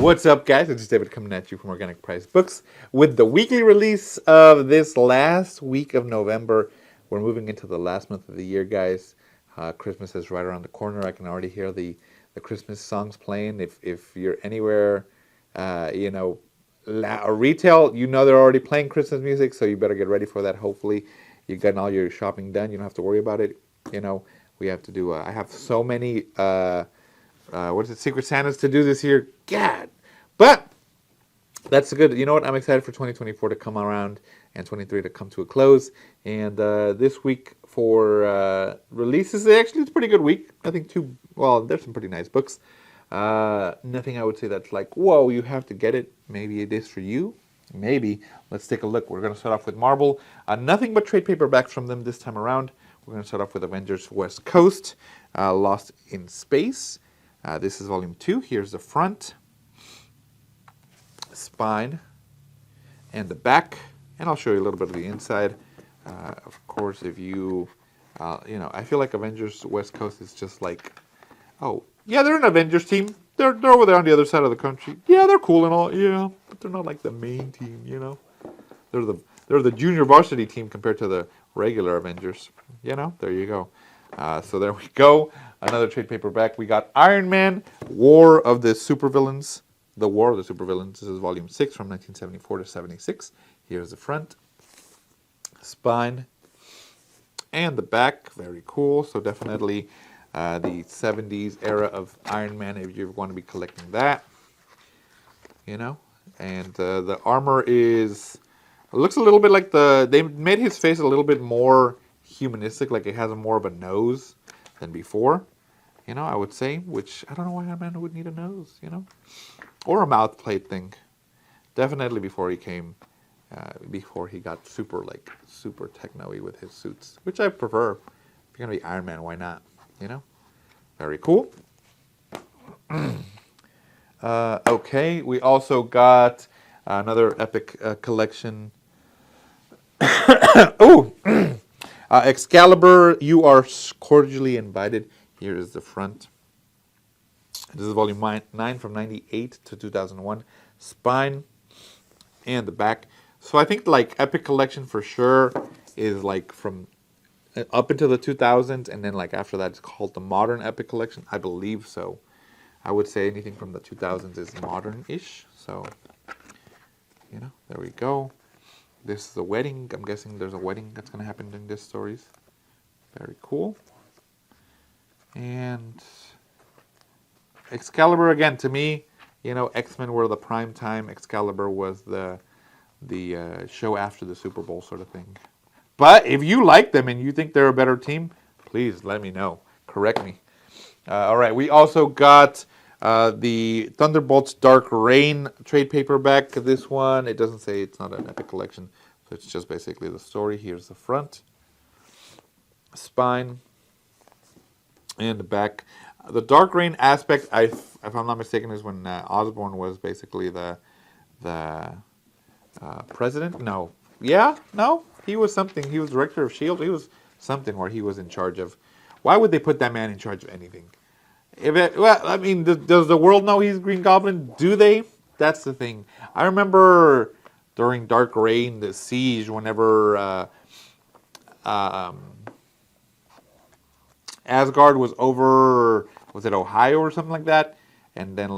What's up, guys? It's David coming at you from Organic Price Books with the weekly release of this last week of November. We're moving into the last month of the year, guys. Christmas is right around the corner. I can already hear the Christmas songs playing. If you're anywhere, or retail, they're already playing Christmas music, so you better get ready for that. Hopefully, you've gotten all your shopping done. You don't have to worry about it. We have to do. I have so many. Secret Santas to do this year? God. But that's good. You know what? I'm excited for 2024 to come around and 23 to come to a close. And this week for releases, actually, it's a pretty good week. I think there's some pretty nice books. Nothing I would say that's like, whoa, you have to get it. Maybe it is for you. Maybe. Let's take a look. We're going to start off with Marvel. Nothing but trade paperbacks from them this time around. We're going to start off with Avengers West Coast, Lost in Space. This is volume 2. Here's the front, spine, and the back. And I'll show you a little bit of the inside. Of course, if I feel like Avengers West Coast is just like, oh, yeah, they're an Avengers team. They're over there on the other side of the country. Yeah, they're cool and all, yeah, but they're not like the main team, They're the junior varsity team compared to the regular Avengers. There you go. So there we go. Another trade paperback. We got Iron Man, War of the Supervillains. The War of the Supervillains. This is volume 6 from 1974 to 76. Here's the front, spine, and the back. Very cool. So definitely the 70s era of Iron Man if you want to be collecting that. And the armor looks a little bit like they made his face a little bit more humanistic, like it has more of a nose than before, I would say, which I don't know why Iron Man would need a nose, or a mouth plate thing. Definitely before he got super techno-y with his suits, which I prefer. If you're gonna be Iron Man, why not? Very cool. Okay, we also got another epic collection. Oh. Excalibur, you are cordially invited. Here is the front. This is volume 9 from 98 to 2001. Spine and the back. So I think like Epic Collection for sure is like from up into the 2000s, and then like after that it's called the Modern Epic Collection. I believe so. I would say anything from the 2000s is modern-ish. So, there we go. This is a wedding. I'm guessing there's a wedding that's going to happen in this stories. Very cool. And Excalibur, again, to me, X-Men were the prime time. Excalibur was the show after the Super Bowl sort of thing. But if you like them and you think they're a better team, please let me know. Correct me. All right, we also got the Thunderbolts Dark Reign trade paperback. This one, it doesn't say, it's not an epic collection, so it's just basically the story. Here's the front, spine, and the back. The Dark Reign aspect, if I'm not mistaken, is when Osborn was basically the president. No, he was something. He was director of S.H.I.E.L.D. He was something where he was in charge of. Why would they put that man in charge of anything? Does the world know he's Green Goblin? Do they? That's the thing. I remember during Dark Reign, the Siege, whenever Asgard was over, was it Ohio or something like that? And then,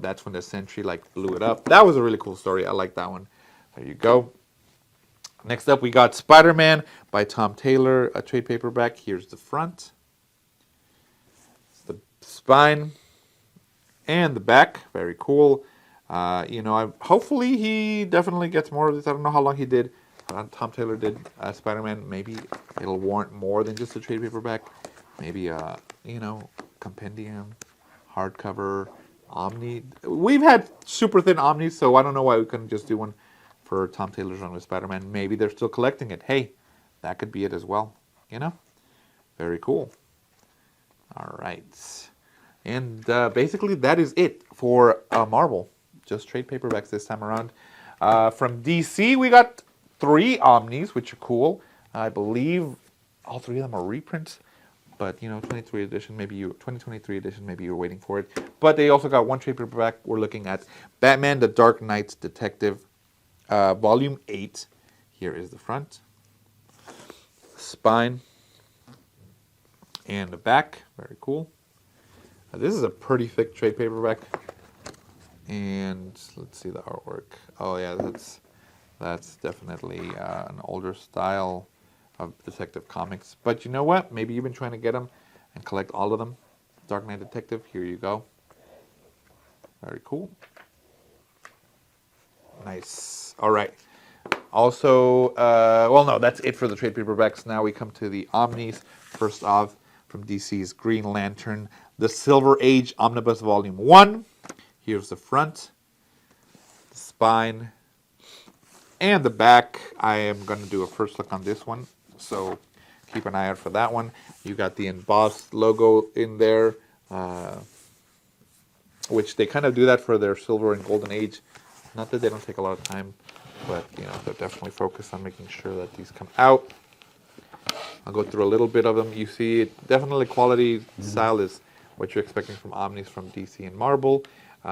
that's when the Sentry, blew it up. That was a really cool story. I like that one. There you go. Next up, we got Spider-Man by Tom Taylor, a trade paperback. Here's the front, the spine, and the back. Very cool. Hopefully he definitely gets more of this. I don't know how long he did. Tom Taylor did Spider-Man. Maybe it'll warrant more than just a trade paperback. Maybe compendium, hardcover, omni. We've had super thin omnis, so I don't know why we couldn't just do one for Tom Taylor's run with Spider-Man. Maybe they're still collecting it. Hey, that could be it as well. Very cool. All right. And basically that is it for Marvel. Just trade paperbacks this time around. From DC, we got 3 omnis, which are cool. I believe all 3 of them are reprints. But, you know, 2023 edition, maybe you're waiting for it. But they also got one trade paperback. We're looking at Batman, The Dark Knight's Detective, Volume 8. Here is the front, spine, and the back. Very cool. This is a pretty thick trade paperback. And let's see the artwork. Oh yeah, that's definitely an older style of Detective Comics. But you know what? Maybe you've been trying to get them and collect all of them. Dark Knight Detective, here you go. Very cool. Nice. All right. Also, well, no, that's it for the trade paperbacks. Now we come to the Omnis. First off, from DC's Green Lantern, The Silver Age Omnibus Volume 1. Here's the front, the spine, and the back. I am going to do a first look on this one, so keep an eye out for that one. You got the embossed logo in there, which they kind of do that for their Silver and Golden Age. Not that they don't take a lot of time, but you know, they're definitely focused on making sure that these come out. I'll go through a little bit of them. You see, it definitely quality style is what you're expecting from Omnis from DC and Marvel.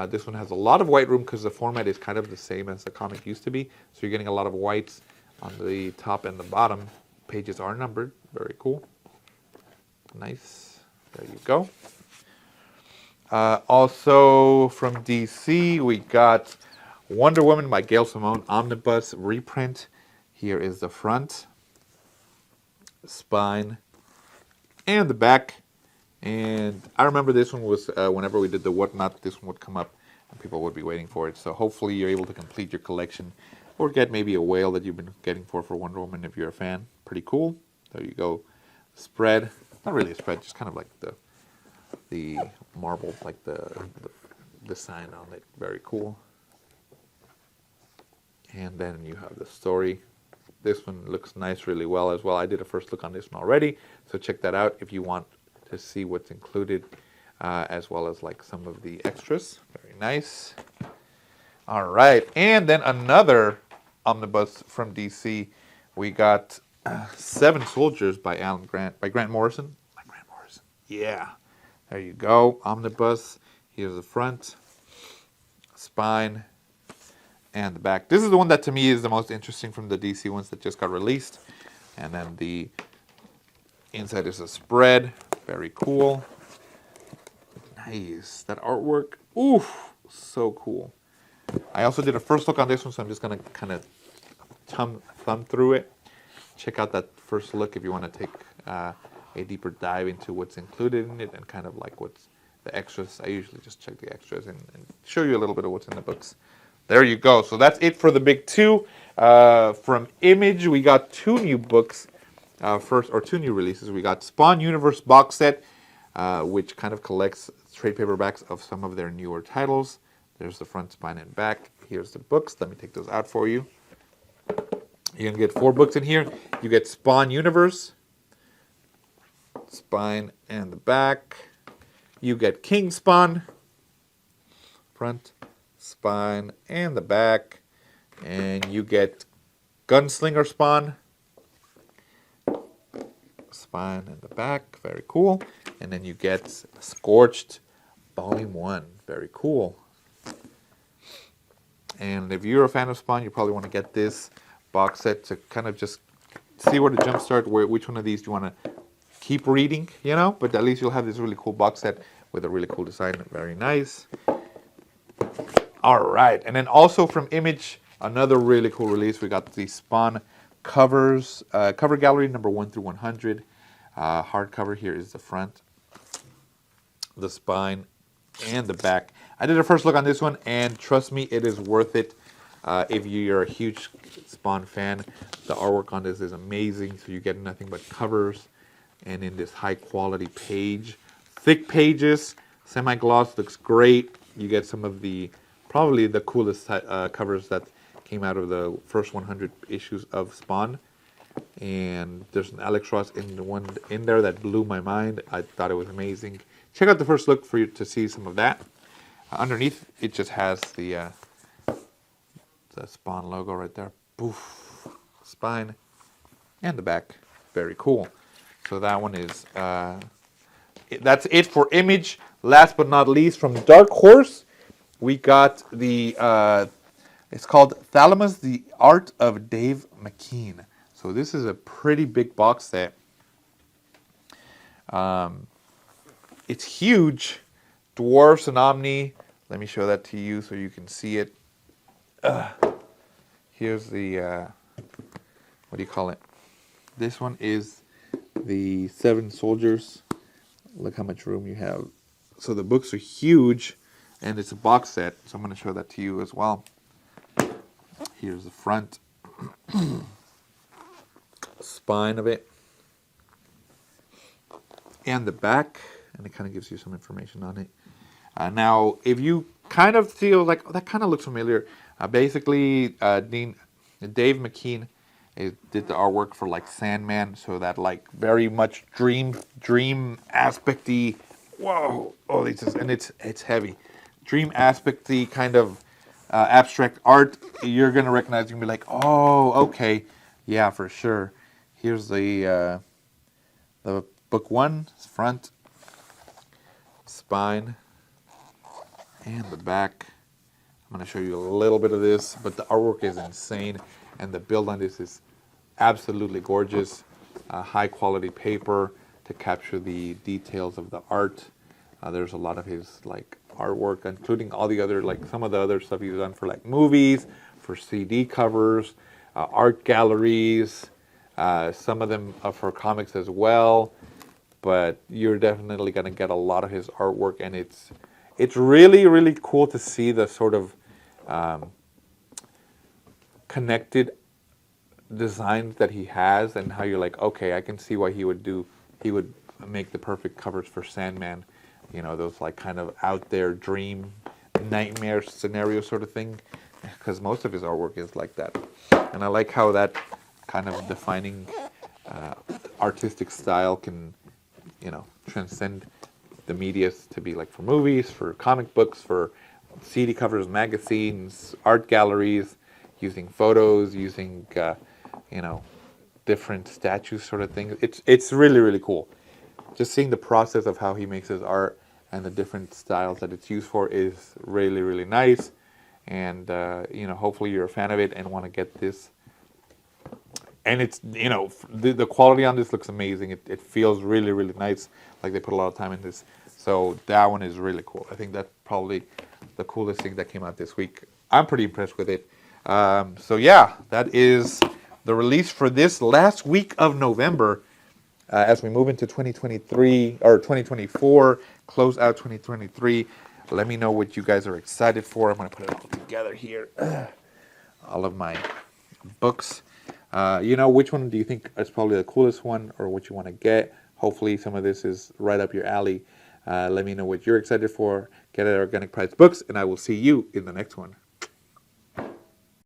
This one has a lot of white room because the format is kind of the same as the comic used to be. So you're getting a lot of whites on the top and the bottom. Pages are numbered. Very cool. Nice. There you go. Also from DC, we got Wonder Woman by Gail Simone Omnibus reprint. Here is the front, spine, and the back. And I remember this one was, whenever we did the Whatnot, this one would come up and people would be waiting for it. So hopefully you're able to complete your collection or get maybe a whale that you've been getting for Wonder Woman if you're a fan. Pretty cool. There you go. Spread. Not really a spread, just kind of like the marble, like the sign on it. Very cool. And then you have the story. This one looks nice really well as well. I did a first look on this one already, so check that out if you want to see what's included, as well as like some of the extras. Very nice. All right, and then another omnibus from DC. We got Seven Soldiers by Grant Morrison. By Grant Morrison. Yeah. There you go. Omnibus. Here's the front, spine, and the back. This is the one that to me is the most interesting from the DC ones that just got released. And then the inside is a spread. Very cool. Nice. That artwork. Oof. So cool. I also did a first look on this one, so I'm just going to kind of thumb through it. Check out that first look if you want to take a deeper dive into what's included in it and kind of like what's the extras. I usually just check the extras and show you a little bit of what's in the books. There you go. So that's it for the big two. From Image, we got two new books. Two new releases. We got Spawn Universe box set, which kind of collects trade paperbacks of some of their newer titles. There's the front, spine, and back. Here's the books. Let me take those out for you. You're going to get 4 books in here. You get Spawn Universe, spine, and the back. You get King Spawn, front, spine, and the back. And you get Gunslinger Spawn, spine, and the back. Very cool. And then you get Scorched Volume 1. Very cool. And if you're a fan of Spawn, you probably want to get this box set to kind of just see where to jumpstart, which one of these do you want to keep reading, you know? But at least you'll have this really cool box set with a really cool design. Very nice. All right. And then also from Image, another really cool release. We got the Spawn covers, cover gallery number 1 through 100. Hardcover. Here is the front, the spine, and the back. I did a first look on this one, and trust me, it is worth it. If you're a huge Spawn fan, the artwork on this is amazing. So you get nothing but covers, and in this high quality page, thick pages, semi-gloss, looks great. You get some of the probably the coolest covers that came out of the first 100 issues of Spawn. And there's an Alex Ross in there that blew my mind. I thought it was amazing. Check out the first look for you to see some of that. Underneath, it just has the Spawn logo right there. Poof. Spine and the back. Very cool. So that one is that's it for Image. Last but not least, from Dark Horse, we got the, it's called Thalamus, The Art of Dave McKean. So this is a pretty big box set. It's huge. Dwarfs and Omni. Let me show that to you so you can see it. Here's the, what do you call it? This one is the 7 soldiers. Look how much room you have. So the books are huge, and it's a box set. So I'm going to show that to you as well. Here's the front spine of it, and the back, and it kind of gives you some information on it. Now, if you kind of feel like, oh, that kind of looks familiar, basically, Dave McKean did the artwork for like Sandman, so that like very much dream aspecty. Whoa! Oh, it's heavy. Dream aspecty kind of abstract art. You're gonna recognize. You're gonna be like, oh, okay, yeah, for sure. Here's the book 1 front, spine, and the back. I'm going to show you a little bit of this, but the artwork is insane, and the build on this is absolutely gorgeous. High quality paper to capture the details of the art. There's a lot of his like artwork, including all the other, like some of the other stuff he's done for like movies, for CD covers, art galleries, some of them are for comics as well. But you're definitely going to get a lot of his artwork, and it's really, really cool to see the sort of connected designs that he has, and how you're like, okay, I can see why he would make the perfect covers for Sandman. You know, those like kind of out there dream, nightmare scenario sort of thing, because most of his artwork is like that. And I like how that kind of defining artistic style can, you know, transcend the medias to be like for movies, for comic books, for CD covers, magazines, art galleries, using photos, using you know, different statues sort of things. It's really, really cool. Just seeing the process of how he makes his art and the different styles that it's used for is really, really nice. And you know, hopefully you're a fan of it and want to get this. And it's, you know, the quality on this looks amazing. It feels really, really nice. Like they put a lot of time in this. So that one is really cool. I think that's probably the coolest thing that came out this week. I'm pretty impressed with it. So yeah, that is the release for this last week of November. As we move into 2023 or 2024, close out 2023. Let me know what you guys are excited for. I'm going to put it all together here. All of my books. You know, which one do you think is probably the coolest one, or what you want to get? Hopefully some of this is right up your alley. Let me know what you're excited for. Get at Organic Price Books, and I will see you in the next one.